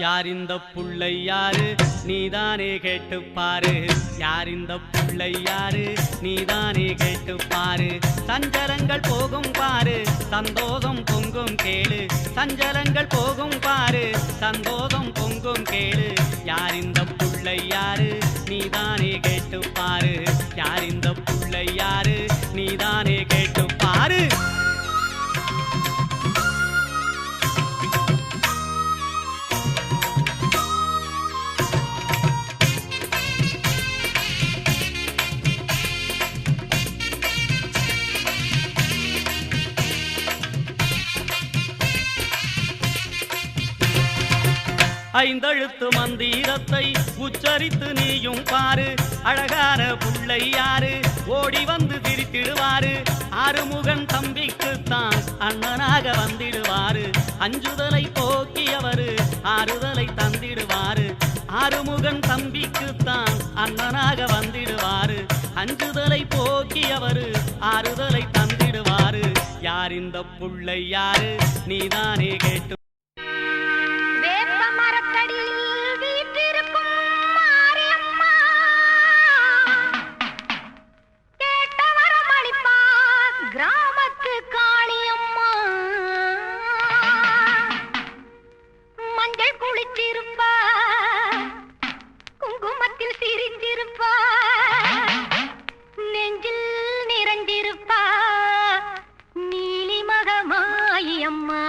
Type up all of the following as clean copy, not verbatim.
யார் இந்த புள்ளை யாரு நீதானே கேட்டுப்பாரு யார் இந்த புள்ளை யாரு நீதானே கேட்டுப்பாரு சஞ்சலங்கள் போகும் பாரு சந்தோஷம் பொங்கும் கேளு சஞ்சலங்கள் போகும் பாரு சந்தோஷம் பொங்கும் கேளு யார் இந்த புள்ளை யாரு நீதானே கேட்டுப்பாரு யார் இந்த புள்ளை யாரு நீதானே கேட்டுப்பாரு ஐந்தெழுத்து மந்திரத்தை உச்சரித்து நீயும் பாரு அழகான புள்ளை யாரு ஓடி வந்து திரித்திடுவாரு ஆறுமுகன் தம்பிக்குத்தான் அண்ணனாக வந்திடுவாரு அஞ்சுதலை போக்கியவரு ஆறுதலை தந்திடுவாரு ஆறுமுகன் தம்பிக்குத்தான் அண்ணனாக வந்திடுவாரு அஞ்சுதலை போக்கியவரு ஆறுதலை தந்திடுவாரு யார் இந்த புள்ளை யாரு நீதானே கேட்டு கிராமத்து காளியம்மா மஞ்சள் குளிச்சிருப்பா குங்குமத்தில் சிரிச்சிருப்பா நெஞ்சில் நிறைஞ்சிருப்பா நீலிமகமாயி அம்மா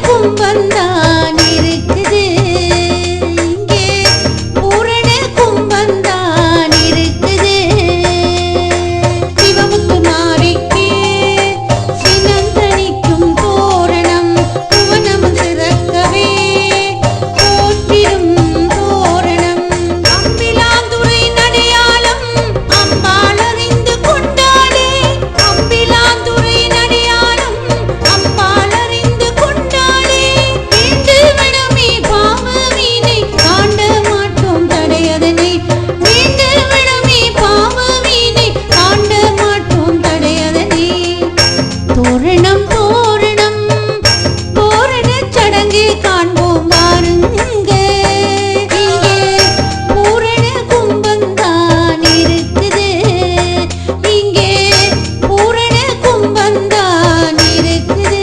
கும்பந்தான் இருக்குது இங்கே பூரண கும்பந்தான் இருக்குது சிவமுத்து மாரிக்கு சினந்தனிக்கும் தோரணம் புவனம் சிறக்கவே போற்றிடும் தோரணம் அம்பிலாந்துறை நடையாளம் அம்பாளறிந்து கொண்டாளே அம்பிலாந்துறை நடையாளம் அம்பாளறிந்து கொண்டாளே வேண்டு விடமே பாவமீனை காண்ட மாட்டோம் தடையதனை வேண்டு விடமே பாவமீனை காண்ட மாட்டோம் தடையதனை தோரணம் தோரணம் தோரணச் சடங்கு காண்போம் வாருங்க இங்கே பூரண கும்பந்தான் இருக்குது இங்கே பூரண கும்பந்தான் இருக்குது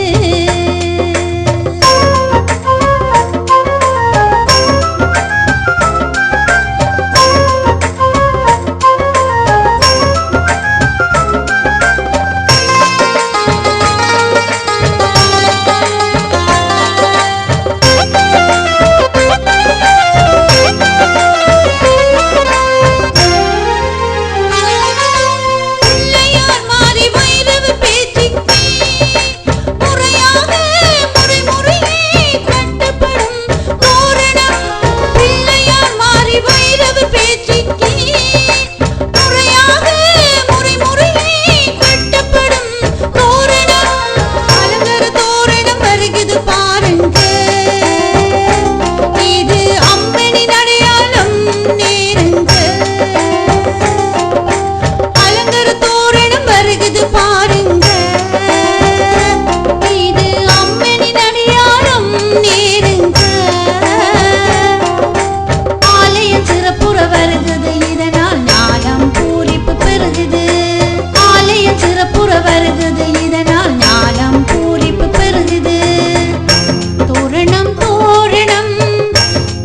பிள்ளையார் மாறி வைரவ பேச்சுக்கே முறையாக முறைமுறையே கட்டப்படும் தோரணம் பிள்ளையார் மாறி வைரவ பேச்சுக்கே முறையாக முறைமுறையே கட்டப்படும் தோரணம் அலங்கர தோரணம் வருகுது பாருங்க இது அம்மனின் அடையாளம் நேருங்க அலங்கர தோரணம் வருகுது பாருங்க இது அம்மனின் அடையாளம் நேருங்க ஆலயம் சிறப்புற வருகுது இதனால் ஞானம் பூரிப்பு பெருகுது ஆலயம் சிறப்புற வருகுது இதனால் ஞானம் பூரிப்பு பெருகுது தோரணம் தோரணம்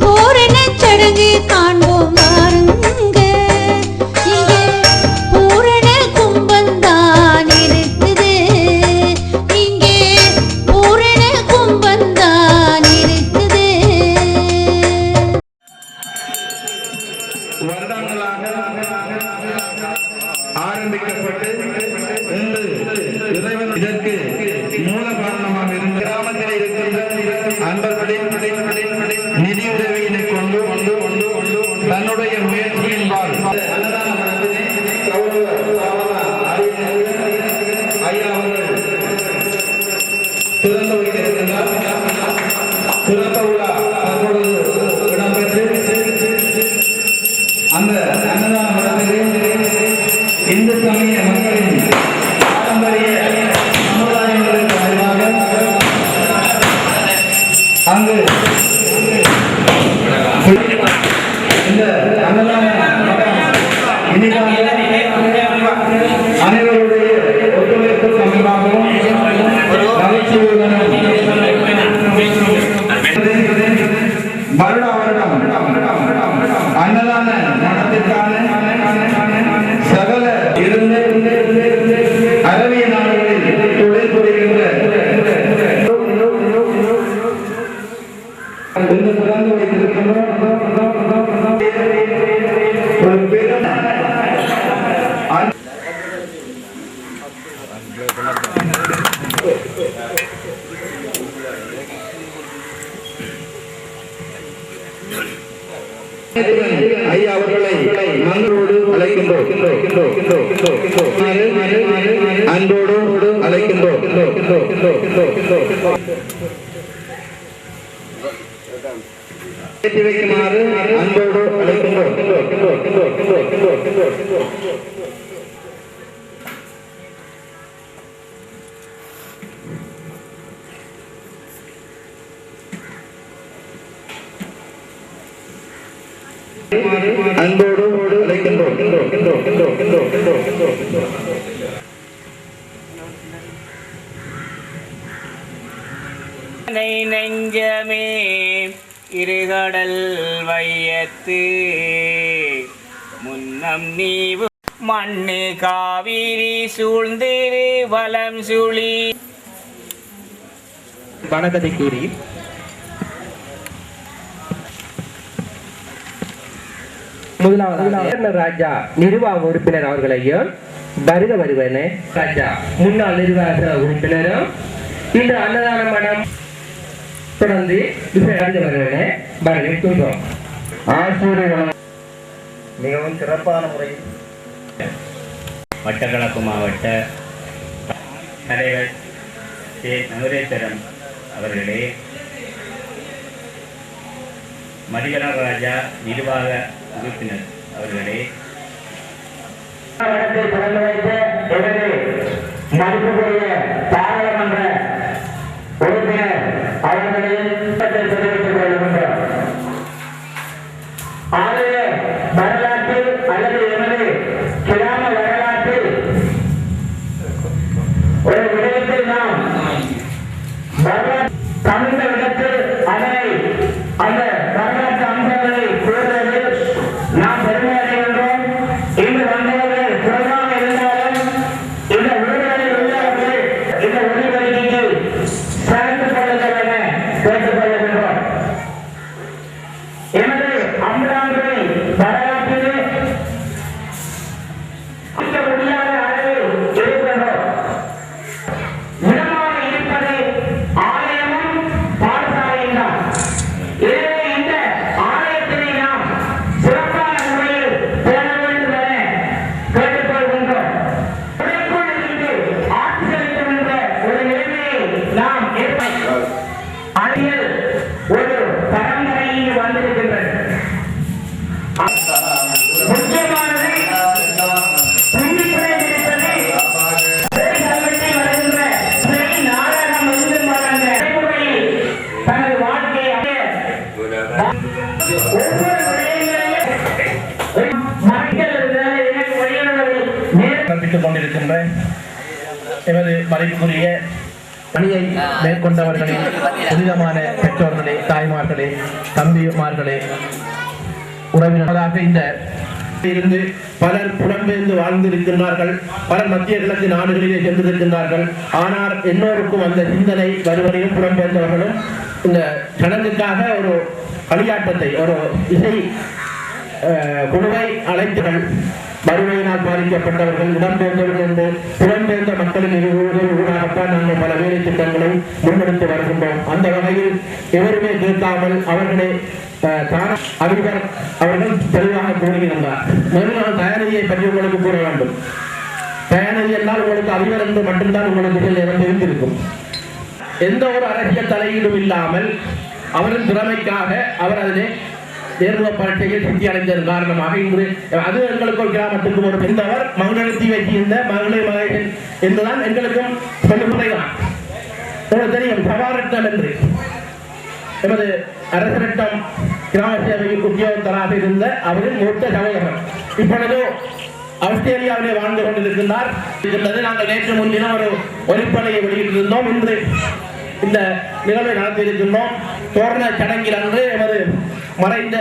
தோரணச் சடங்கு காண்போம் வாருங்க இங்கே பூரண கும்பந்தான் இருக்குது இங்கே பூரண கும்பந்தான் இருக்குது வருடங்களாக ஆரம்பிக்கப்பட்டு இன்று இறைவன் இதற்கு மூல காரணமாக இருந்த கிராமத்தில் இருக்கின்ற அன்பர்களின் நிதியுதவியினை கொண்டு தன்னுடைய முயற்சியின்பால் அன்னதான மடத்தினை கௌரவ ஐயா அவர்கள் திறந்து வைத்திருக்கின்றார். திறந்த விழா தற்பொழுது இடம்பெற்று அந்த அன்னதான மடத்திலே இந்து சமய மக்களின் பாரம்பரிய சமுதாயங்களுக்கு பதிலாக அங்கு இந்த அன்னதான மடம் இனிதாக அனைவருடைய ஒத்துழைப்பு சமயமாகவும் நகைச்சுவையுடனும் வருடா வருடம் அன்னதான மடத்திற்கான சகல இருந்து அரபிய நாடுகளில் தொழில் புரிகின்ற இன்று திறந்து வைத்திருக்கின்றோம். ஒரு பெரும் ஐயா அவர்களை நன்றோடு அழைக்கின்றோம் அன்போடு அழைக்கின்றோம். ஏற்றி வைக்குமாறு அன்போடு அழைக்கின்றோம். அன்போடு அழைக்கின்றோம். நெய் நெய் நெஞ்சமே இருகடல் வையத்து முன்னம் நீவு மண்ணு காவிரி சூழ்ந்திரு வலம் சுழி வணக்கத்தை கூறி முதலாவது ராஜா நிர்வாக உறுப்பினர் அவர்களையும் வருக வருவன ராஜா முன்னாள் நிர்வாக உறுப்பினரும் இன்று அன்னதான மடம் தொடர்ந்து வருவன வரவேற்கின்றோம். ஆசிரியர்களும் மிகவும் சிறப்பான முறையில் மட்டக்களப்பு மாவட்ட தலைவர் நவரேஸ்வரன் அவர்களே, மதிகரன் ராஜா நிர்வாக உறுப்பினர் அவர்களே, திறந்து வைத்த எனது மதிப்புக்குரிய பாராளுமன்ற உறுப்பினர் அவர்களின் தெரிவித்துக் கொள்கின்றோம். ஆலய வரலாற்றில் அல்லது எனது கிராம வரலாற்றில் ஒரு விடயத்தில் நாம் தமிழ் இடத்தில் அதனை அந்த வரலாற்று அம்சங்களை கூறுவதில் நாம் பெருமை அடைகின்றோம். இன்று வந்தவர்கள் குறைவாக இருந்தாலும் இந்த ஊர்களில் உள்ளவர்கள் இந்த ஒளிபரப்பிற்கு சேர்த்துக் கொள்ளுங்கள் என கேட்டுக் கொள்கின்றோம். எனது அம்பராங்குடி வரலாற்றிலே முடியாத அளவில் இருக்கின்றோம். இடமாக இருப்பது ஆலயமும் பாடசாலையும் தான். எனவே இந்த ஆலயத்தினை நாம் சிறப்பான முறையில் பேண வேண்டும் என கேட்டுக்கொள்கின்றோம். உடைக்குள் இருந்து ஆட்சி செலுத்தும் என்ற ஒரு நிலைமையை நாம் அறிவியல் ஒரு பரம்பரையில் வந்திருக்கின்றது. முக்கியமானது தனது வாழ்க்கையை கற்பித்துக் கொண்டிருக்கின்ற எமது மதிப்புக்குரிய பணியை மேற்கொண்டவர்களின் புனிதமான பெற்றோர்களே, தாய்மார்களே, தம்பிமார்களே, உறவினர்களாக இந்த இருந்து பலர் புலம்பெயர்ந்து வாழ்ந்திருக்கின்றார்கள். பலர் மத்திய கிழக்கு நாடுகளிலே சென்றிருக்கின்றார்கள். ஆனால் எல்லோருக்கும் அந்த சிந்தனை வருவதையும் புலம்பெயர்ந்தவர்களும் இந்த சடங்குக்காக ஒரு களியாட்டத்தை, ஒரு இசை குழுவை அழைத்துகள் வறுமையினால் பாதிக்கப்பட்டவர்கள், இடம்பெயர்ந்தவர்கள் என்று புலம்பெயர்ந்த மக்களின் ஊடாகத்தான் நாங்கள் பல வேலை திட்டங்களை முன்னெடுத்து வருகின்றோம். அந்த வகையில் எவருமே கேட்காமல் அவர்களே அறிவர் அவர்கள் தெளிவாக கூறுகின்றார். மேலும் தயாரியை பற்றி உங்களுக்கு கூற வேண்டும். தயாரிதி என்றால் உங்களுக்கு அறிவர் என்று மட்டும்தான் உங்களுக்கு தெரிந்திருக்கும். எந்த ஒரு அரசியல் தலையீடும் இல்லாமல் அவரின் திறமைக்காக அவர் அதிலே தேர்வு பரீட்சையில் சித்தி அடைந்ததன் காரணமாக இன்று அது எங்களுக்கு ஒரு கிராமத்துக்கு ஒரு பெந்தவர் மகளிர்த்தி வைத்திருந்த மகளிர் மகன் என்றுதான் எங்களுக்கும் சொல்லுமுறைதான். உங்களுக்கு தெரியும் சபாரட்டம் என்று எமது அரசரட்டம் கிராம சேவை உத்தியோகத்தராக இருந்த அவரின் மூத்த சகோதரர் இப்பொழுது ஆஸ்திரேலியாவிலே வாழ்ந்து கொண்டிருக்கின்றார். நாங்கள் நேற்று முன்தினம் ஒரு ஒலிப்படையை வெளியிட்டிருந்தோம். இன்று இந்த நிகழ்வை நடத்தியிருக்கின்றோம். தோரண சடங்கில் அன்று எமது மறைந்த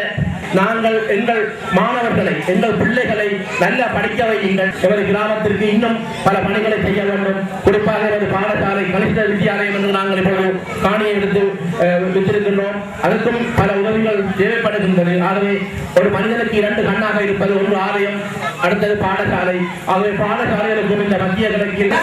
நாங்கள் எங்கள் மாணவர்களை, எங்கள் பிள்ளைகளை நல்ல படிக்க வையுங்கள். எமது கிராமத்திற்கு இன்னும் பல பணிகளை செய்ய வேண்டும். குறிப்பாக எமது பாடசாலை கலிஷ்ட வித்தியாலயம் என்று நாங்கள் இப்பொழுது காணியை எடுத்து விற்றிருக்கின்றோம். அதற்கும் பல உதவிகள் தேவைப்படுகின்றது. ஆகவே ஒரு மனிதனுக்கு 2 கண்ணாக இருப்பது, ஒன்று ஆலயம், அடுத்தது பாடசாலை. ஆகவே பாடசாலைகளுக்கும் இந்த மத்திய கிழக்கில்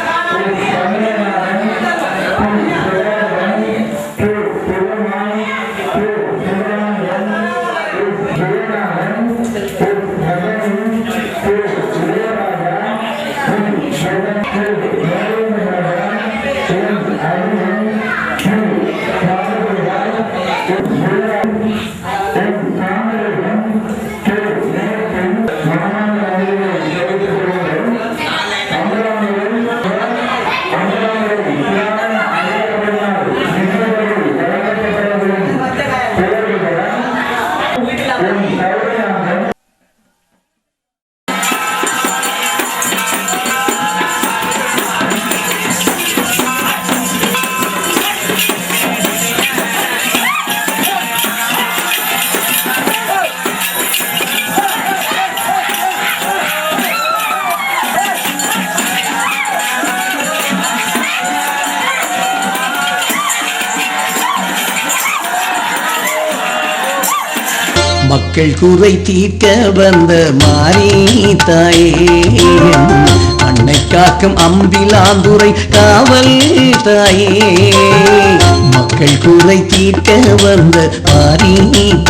மக்கள் குறை தீர்க்க வந்த மாறி தாயே, மண்ணை காக்கும் அம்பிலாந்துரை காவல் தாயே. மக்கள் குறை தீர்க்க வந்த மாறி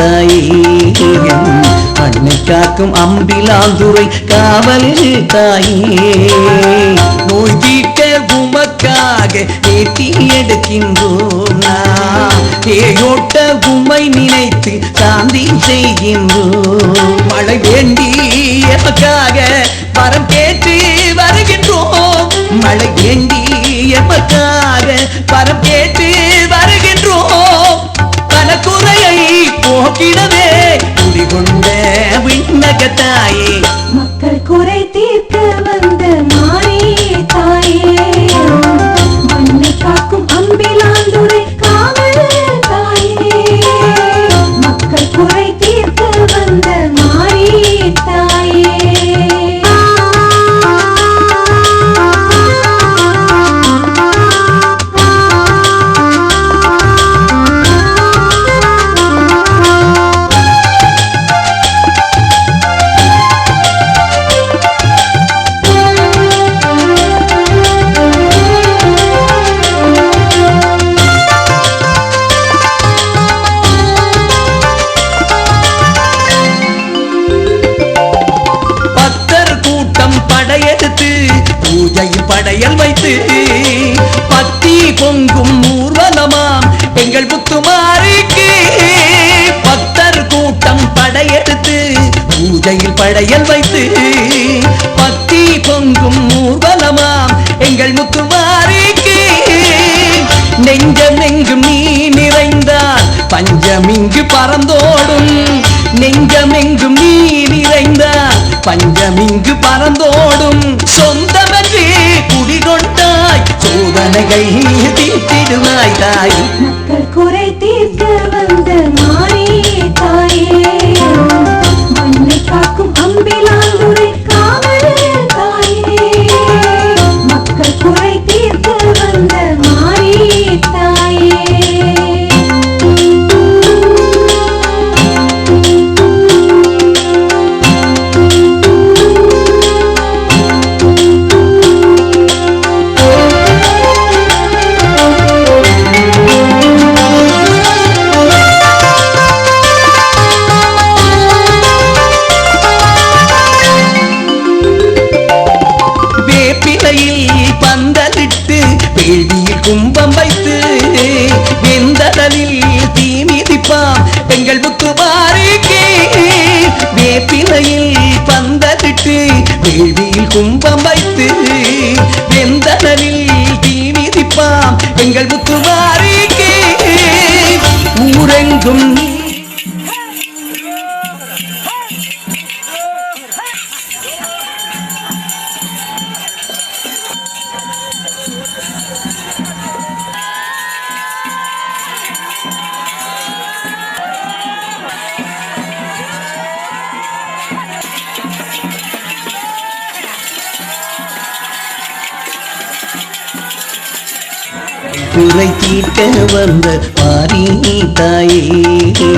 தாயே, மண்ணை காக்கும் அம்பிலாந்துரை காவல் தாயே. நோய் தீர்க்க உமக்காக நேர்த்தி எடுக்கின்றோம், தேயோட்ட உம்மை நினைத்து சாந்தி செய்கின்றோம். மழை வேண்டி எமக்காக வரம் கேட்டு வருகின்றோம், மழை வேண்டி எமக்காக வரம் கேட்டு வருகின்றோம். கனக்குறையை போக்கிடவே குடிகொண்ட விண்ணகத்தாயே, மக்கள் குறை தீர்க்க வந்த மாறி தாயே, மண்ணை காக்கும் அம்பிலாந்துரை காவல் தாயே. மக்கள் குறை தீர்க்க வந்த மாறி தாயே. பூஜையில் படையல் வைத்து பக்தி பொங்கும் ஊர்வலமாம் எங்கள் முத்துமாரிக்கு. பக்தர் கூட்டம் படையெடுத்து பூஜையில் படையல் வைத்து பக்தி பொங்கும் ஊர்வலமாம் எங்கள் முத்துமாரிக்கு. நெஞ்சம் எங்கும் நீ நிறைந்தால் பஞ்சமிங்கு பறந்தோடும், நெஞ்சமெங்கும் நீ நிறைந்தால் பஞ்சமிங்கு பறந்தோடும். சொந்தமன்றி குடிகொண்டாய் சோதனைகள் தீர்த்திடுவாய் தாய், மக்கள் குறை தீர்க்க வந்த மாறி தாயே, மண்ணை காக்கும் அம்பிலாந்துரை காவல் தாயே. மக்கள் குறை தீர்க்க வந்த மாறி தாயே. பந்தலிட்டு வேள்வியில் கும்பம் வைத்து வெந்தடலில் தீ மிதிப்பாம் எங்கள் முத்துமாரிக்கு. வேப்பிலையில் பந்தலிட்டு வேள்வியில் கும்பம் வைத்து வெந்தடலில் தீ மிதிப்பாம் எங்கள் முத்துமாரிக்கு. ஊரெங்கும் குறை தீர்க்க வந்த மாறி தாயே,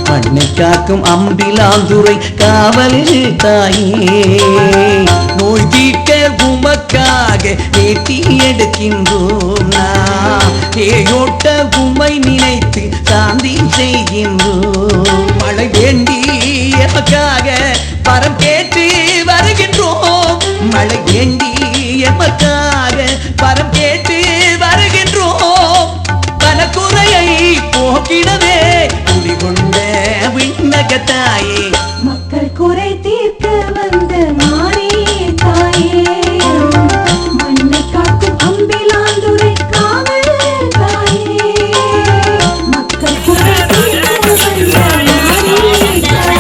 மண்ணை காக்கும் அம்பிலாந்துரை காவல் தாயே. நோய் தீர்க்க உமக்காக நேர்த்தி எடுக்கின்றோம், தேயோட்ட உம்மை நினைத்து சாந்தி செய்கின்றோம். மழை வேண்டி எமக்காக வரம் கேட்டு வருகின்றோம், மழை வேண்டி எமக்காக வரம் கேட்டு வருகின்றோம். கனக்குறையை போக்கிடவே குடிகொண்ட விண்ணகத்தாயே, மக்கள் குறை தீர்க்க வந்த மாறி தாயே, மண்ணை காக்கும் அம்பிலாந்துரை காவல் தாயே. மக்கள் குறை தீர்க்க வந்த மாறி தாயே.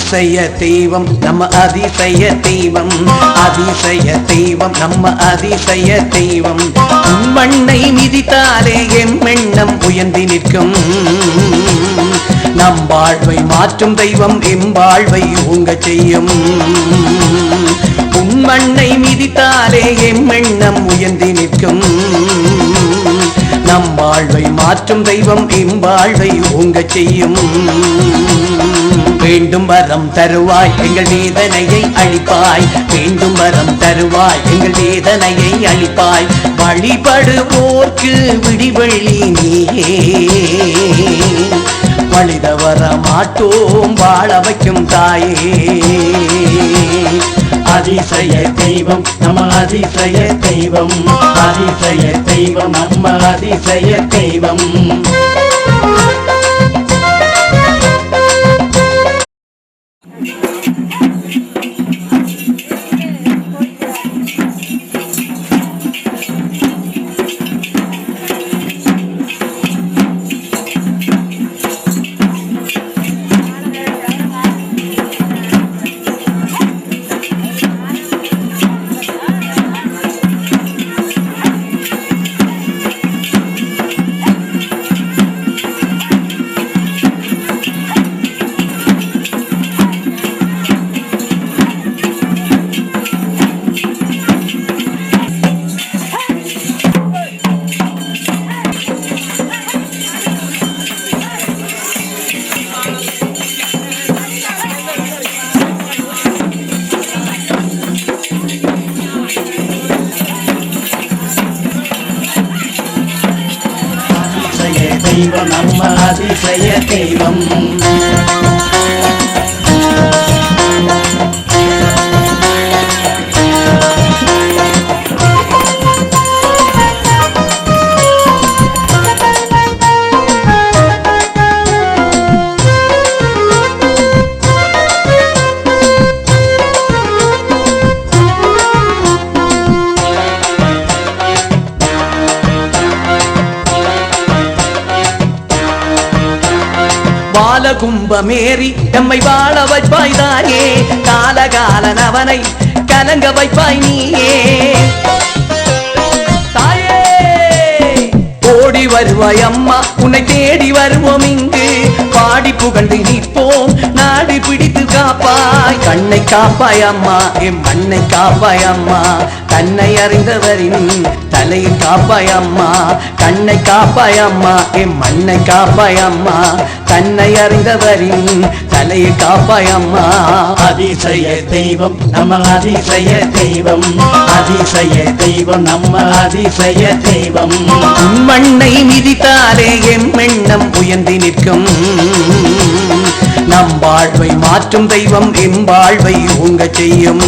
அதிசய தெய்வம் நம்ம அதிசய தெய்வம், அதிசய தெய்வம் நம்ம அதிசய தெய்வம். மண்ணை மிதித்தாலே எம்மெண்ணம் உயர்ந்து நிற்கும். நம் வாழ்வை மாற்றும் தெய்வம் எம்பாழ்வை ஊங்க செய்யும். மண்ணை மிதித்தாலே எம்மெண்ணம் உயர்ந்து நிற்கும். நம் வாழ்வை மாற்றும் தெய்வம் எம்பாழ்வை ஊங்க செய்யும். வேண்டும் வரம் தருவாய் எங்கள் வேதனையை அழிப்பாய், வேண்டும் வரம் தருவாய் எங்கள் வேதனையை அழிப்பாய். வழிபடுவோர்க்கு விடிவெள்ளி நீயே, வழித வர மாட்டோம் வாழ வைக்கும் தாயே. அதிசய தெய்வம் நம்ம அதிசய தெய்வம், அதிசய தெய்வம் நம்ம அதிசய தெய்வம். தெய்வம் நம்ம அதிசய தெய்வம். பாலகும்பமேறி எம்மை வாழ வைப்பாய் தாயே, காலகாலன் அவனை கலங்க வைப்பாய் நீயே. தாயே ஓடி வருவாய் அம்மா, உன்னை தேடி வருவோம் இங்கு, பாடி புகழ்ந்து நிற்போம் நாடி பிடித்து காப்பாய். கண்ணை காப்பாய் அம்மா எம் மண்ணை காப்பாய் அம்மா, தன்னை அறிந்தவரின் தலையில் காப்பாய் அம்மா. கண்ணை காப்பாய் அம்மா எம் மண்ணை காப்பாய் அம்மா, தன்னை அறிந்தவரின் தலையில் காப்பாய் அம்மா. அதிசய தெய்வம் நம்ம அதிசய தெய்வம், அதிசய தெய்வம் நம்ம அதிசய தெய்வம். மண்ணை மிதித்தாலே எம்மெண்ணம் உயர்ந்து நிற்கும். நம் வாழ்வை மாற்றும் தெய்வம் எம்பாழ்வை ஊங்க செய்யும்.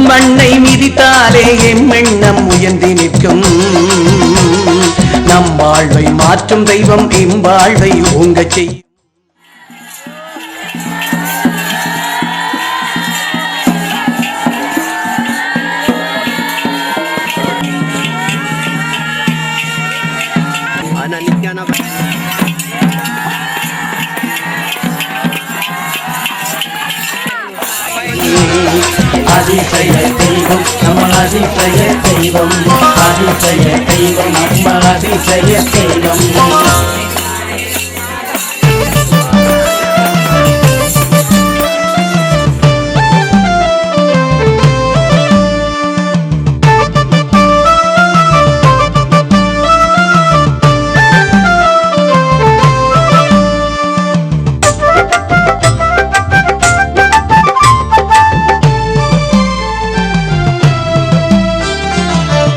மண்ணை மிதித்தாலே எம்மெண்ணம் உயர்ந்து நிற்கும். நம் வாழ்வை மாற்றும் தெய்வம் எம்பாழ்வை ஊங்க செய்யும். அதிசய தெய்வம் நம்ம அதிசய தெய்வம், அதிசய தெய்வம் நம்ம அதிசய தெய்வம்.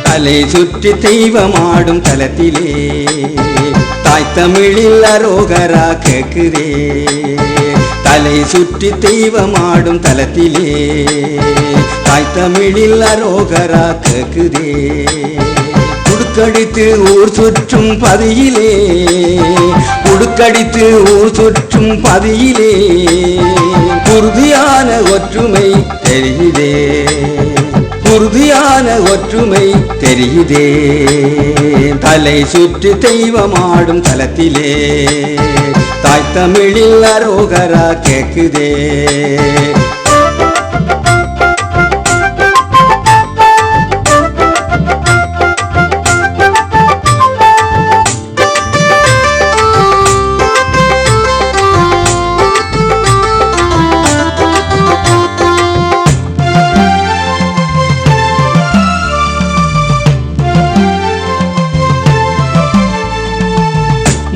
தலை சுற்றி தெய்வமாடும் தலத்திலே தாய் தமிழில் அரோகரா கேக்குதே. தலை சுற்றி தெய்வமாடும் தலத்திலே தாய் தமிழில் அரோகரா கேக்குதே. குடுக்கடித்து ஊர் சுற்றும் பதியிலே, குடுக்கடித்து ஊர் சுற்றும் பதியிலே உறுதியான ஒற்றுமை தெரியுதே, உறுதியான உறுதியான ஒற்றுமை தெரியுதே தலை சுற்றி தெய்வமாடும் தலத்திலே தாய் தமிழில் அரோகரா கேக்குதே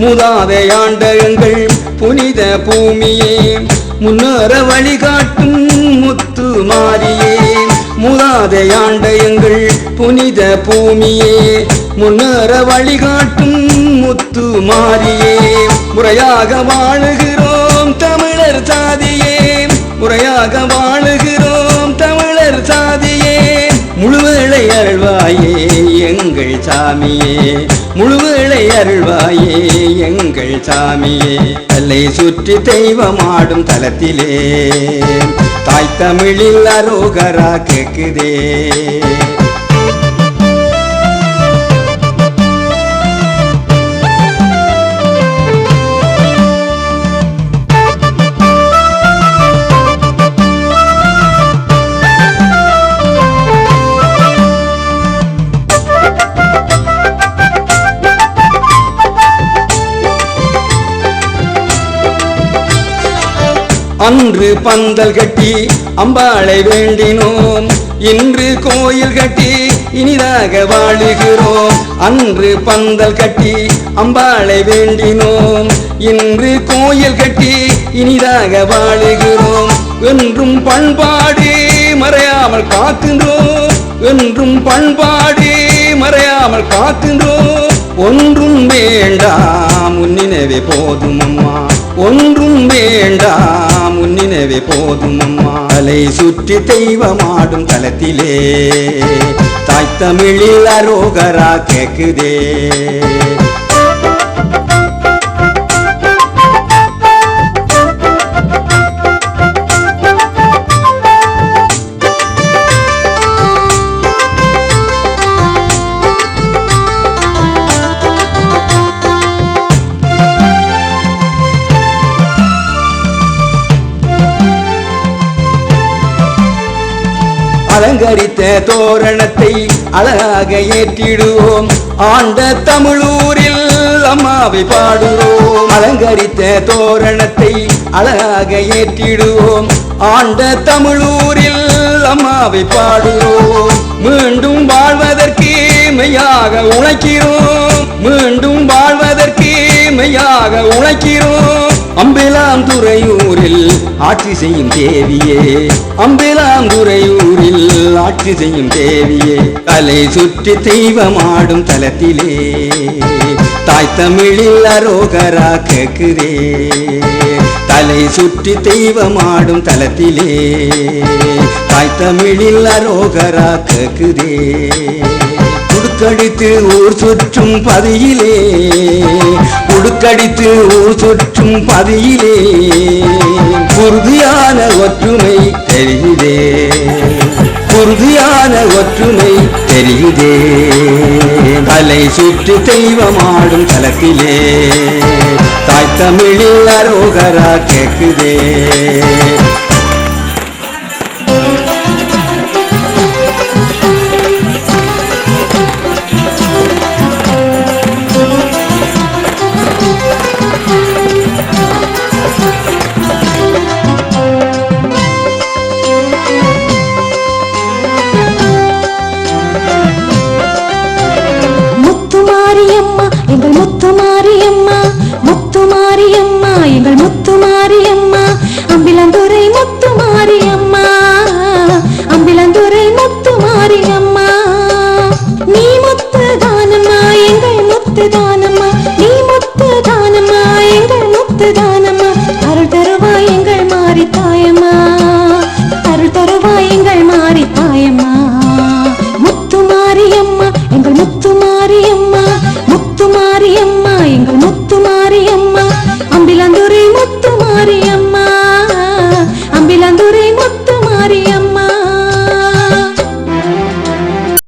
மூதாதை ஆண்ட எங்கள் புனித பூமியே முன்னேற வழிகாட்டும் முத்து மாரியே மூதாதை ஆண்ட எங்கள் புனித பூமியே முன்னேற வழிகாட்டும் முத்து மாரியே முறையாக வாழுகிறோம் தமிழர் சாதியே முறையாக வாழுகிறோம் தமிழர் சாதியே முழுவேளை அருள்வாயே எங்கள் சாமியே முழுவேளை அருள்வாயே எங்கள் சாமியே தலை சுற்றி தெய்வமாடும் தலத்திலே தாய் தமிழில் அரோகரா கேக்குதே அன்று பந்தல் கட்டி அம்பாளை வேண்டினோம் இன்று கோயில் கட்டி இனிதாக வாழுகிறோம் அன்று பந்தல் கட்டி அம்பாளை வேண்டினோம் இன்று கோயில் கட்டி இனிதாக வாழுகிறோம் என்றும் பண்பாடு மறையாமல் காக்கின்றோம் என்றும் பண்பாடு மறையாமல் காக்கின்றோம் ஒன்றும் வேண்டாம் உன்னினவே போதும் அம்மா ஒன்றும் வேண்டாம் உன்னினவே போதும் அம்மா தலை சுற்றி தெய்வமாடும் தலத்திலே தாய் தமிழில் அரோகரா கேக்குதே அலங்கரித்த தோரணத்தை அழகாக ஏற்றிடுவோம் ஆண்ட தமிழூரில் அம்மாவை பாடுவோம் அலங்கரித்த தோரணத்தை அழகாக ஏற்றிடுவோம் ஆண்ட தமிழூரில் அம்மாவை பாடுவோம் மீண்டும் வாழ்வதற்கு மெய்யாக உழைக்கிறோம் மீண்டும் வாழ்வதற்கு மெய்யாக உழைக்கிறோம் அம்பிலாம் துறையூரில் ஆட்சி செய்யும் தேவியே அம்பிலாம் துறையூரில் ஆட்சி செய்யும் தேவியே தலை சுற்றி தெய்வமாடும் தலத்திலே தாய் தமிழில் அரோகரா கேக்குதே தலை சுற்றி தெய்வமாடும் தலத்திலே தாய் தமிழில் அரோகரா கேக்குதே உடுக்கடித்து ஊர் சுற்றும் பதியிலே உடுக்கடித்து ஊர் சுற்றும் பதியிலே உறுதியான ஒற்றுமை தெரியுதே உறுதியான ஒற்றுமை தெரியுதே தலை சுற்றி தெய்வமாடும் தலத்திலே தாய் தமிழில் அரோகரா கேக்குதே முத்துமாரியம்மா எங்கள் முத்துமாரி